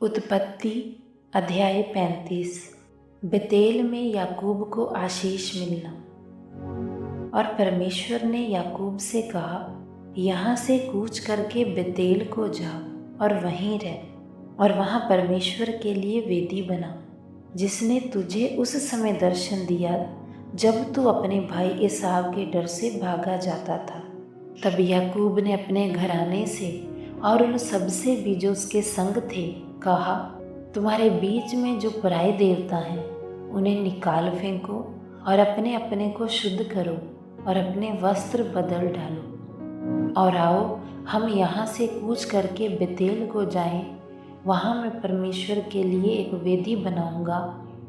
उत्पत्ति अध्याय 35। बेतेल में याकूब को आशीष मिलना। और परमेश्वर ने याकूब से कहा, यहाँ से कूच करके बेतेल को जा और वहीं रह और वहाँ परमेश्वर के लिए वेदी बना, जिसने तुझे उस समय दर्शन दिया जब तू अपने भाई एसाव के डर से भागा जाता था। तब याकूब ने अपने घराने से और उन सबसे भी जो उसके संग थे कहा, तुम्हारे बीच में जो पराये देवता हैं उन्हें निकाल फेंको और अपने अपने को शुद्ध करो और अपने वस्त्र बदल डालो और आओ हम यहाँ से कूच करके बेतेल को जाएं। वहाँ मैं परमेश्वर के लिए एक वेदी बनाऊंगा,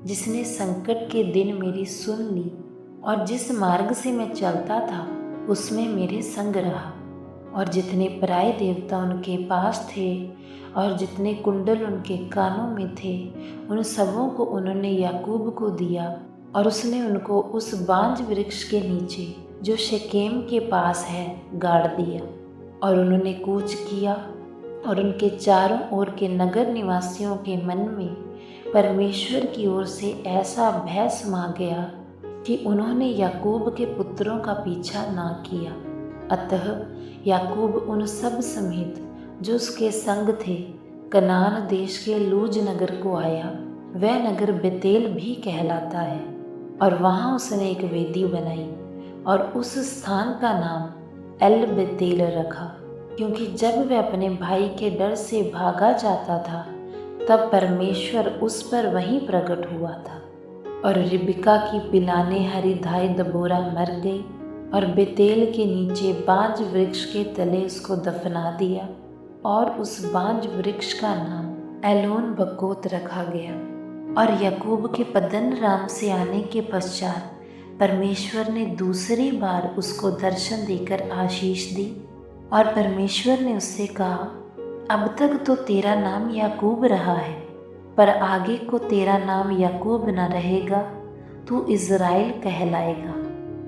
जिसने संकट के दिन मेरी सुन ली और जिस मार्ग से मैं चलता था उसमें मेरे संग रहा। और जितने पराये देवता उनके पास थे और जितने कुंडल उनके कानों में थे, उन सबों को उन्होंने याकूब को दिया और उसने उनको उस बांज वृक्ष के नीचे जो शेकेम के पास है गाड़ दिया। और उन्होंने कूच किया और उनके चारों ओर के नगर निवासियों के मन में परमेश्वर की ओर से ऐसा भय समा गया कि उन्होंने याकूब के पुत्रों का पीछा ना किया। अतः याकूब उन सब समेत जो उसके संग थे कनान देश के लूज नगर को आया। वह नगर बेतेल भी कहलाता है। और वहाँ उसने एक वेदी बनाई और उस स्थान का नाम एल बेतेल रखा, क्योंकि जब वह अपने भाई के डर से भागा जाता था तब परमेश्वर उस पर वहीं प्रकट हुआ था। और रिबका की पिलाने हरिधाई दबोरा मर गई और बेतेल के नीचे बांज वृक्ष के तले उसको दफना दिया और उस बांज वृक्ष का नाम एलोन बकोत रखा गया। और याकूब के पद्दन राम से आने के पश्चात परमेश्वर ने दूसरी बार उसको दर्शन देकर आशीष दी। और परमेश्वर ने उससे कहा, अब तक तो तेरा नाम याकूब रहा है, पर आगे को तेरा नाम याकूब न रहेगा, तू इज़राइल कहलाएगा।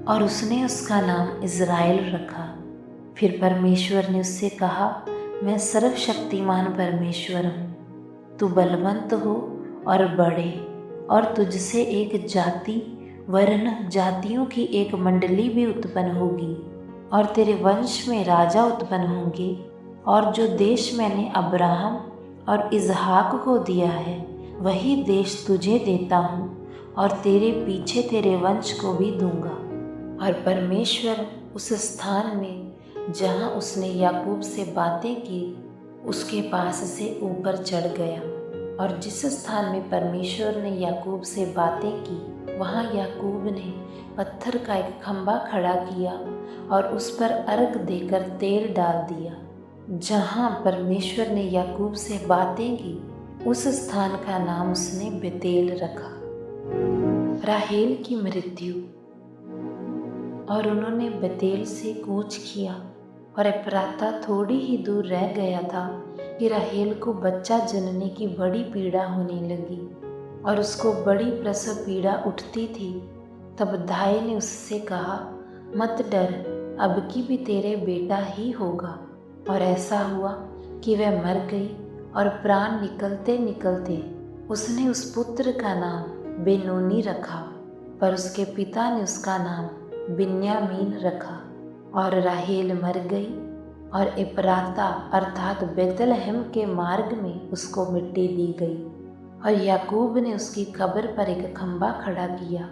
और उसने उसका नाम इज़राइल रखा। फिर परमेश्वर ने उससे कहा, मैं सर्वशक्तिमान परमेश्वर हूँ, तू बलवंत हो और बढ़े, और तुझसे एक जाति वर्ण जातियों की एक मंडली भी उत्पन्न होगी, और तेरे वंश में राजा उत्पन्न होंगे। और जो देश मैंने अब्राहम और इजहाक को दिया है वही देश तुझे देता हूँ, और तेरे पीछे तेरे वंश को भी दूंगा। और परमेश्वर उस स्थान में जहाँ उसने याकूब से बातें की उसके पास से ऊपर चढ़ गया। और जिस स्थान में परमेश्वर ने याकूब से बातें की वहाँ याकूब ने पत्थर का एक खंभा खड़ा किया और उस पर अर्घ देकर तेल डाल दिया। जहाँ परमेश्वर ने याकूब से बातें की उस स्थान का नाम उसने बेतेल रखा। राहेल की मृत्यु। और उन्होंने बेतेल से कूच किया और एप्राता थोड़ी ही दूर रह गया था कि राहेल को बच्चा जनने की बड़ी पीड़ा होने लगी और उसको बड़ी प्रसव पीड़ा उठती थी। तब दाई ने उससे कहा, मत डर, अब की भी तेरे बेटा ही होगा। और ऐसा हुआ कि वह मर गई और प्राण निकलते निकलते उसने उस पुत्र का नाम बेनोनी रखा, पर उसके पिता ने उसका नाम बिन्यामीन रखा। और राहेल मर गई और एप्राता अर्थात बेतलहम के मार्ग में उसको मिट्टी दी गई। और याकूब ने उसकी कब्र पर एक खंभा खड़ा किया।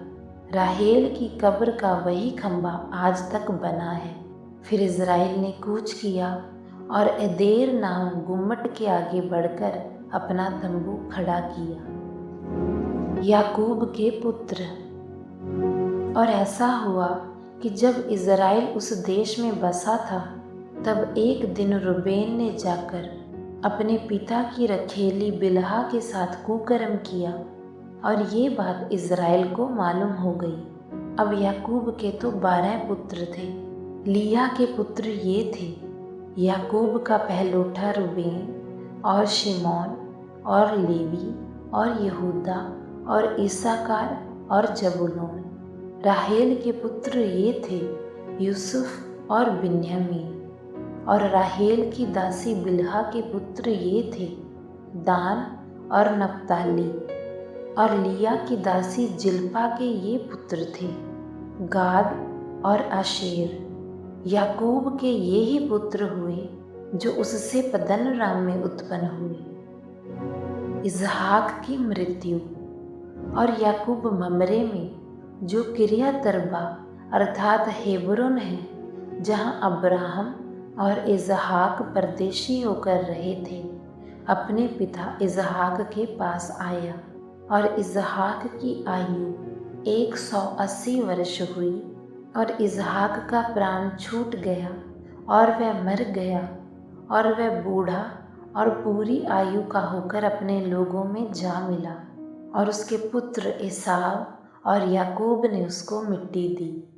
राहेल की कब्र का वही खंभा आज तक बना है। फिर इज़राइल ने कूच किया और एदेर नाम गुम्मट के आगे बढ़कर अपना तंबू खड़ा किया। याकूब के पुत्र। और ऐसा हुआ कि जब इज़राइल उस देश में बसा था तब एक दिन रूबेन ने जाकर अपने पिता की रखेली बिल्हा के साथ कुकर्म किया और ये बात इज़राइल को मालूम हो गई। अब याकूब के तो 12 पुत्र थे। लिया के पुत्र ये थे, याकूब का पहलोठा रूबेन और शिमोन और लेवी और यहूदा और इसाकार और जबूलून। राहेल के पुत्र ये थे, यूसुफ और बिन्यामीन। और राहेल की दासी बिल्हा के पुत्र ये थे, दान और नप्ताली। और लिया की दासी जिल्पा के ये पुत्र थे, गाद और आशेर। याकूब के ये ही पुत्र हुए जो उससे पद्दनराम में उत्पन्न हुए। इसहाक की मृत्यु। और याकूब ममरे में जो किरियतर्बा अर्थात हेब्रोन है, जहाँ अब्राहम और इसहाक परदेशी होकर रहे थे, अपने पिता इसहाक के पास आया। और इसहाक की आयु 180 वर्ष हुई। और इसहाक का प्राण छूट गया और वह मर गया, और वह बूढ़ा और पूरी आयु का होकर अपने लोगों में जा मिला। और उसके पुत्र एसाव और याकूब ने उसको मिट्टी दी।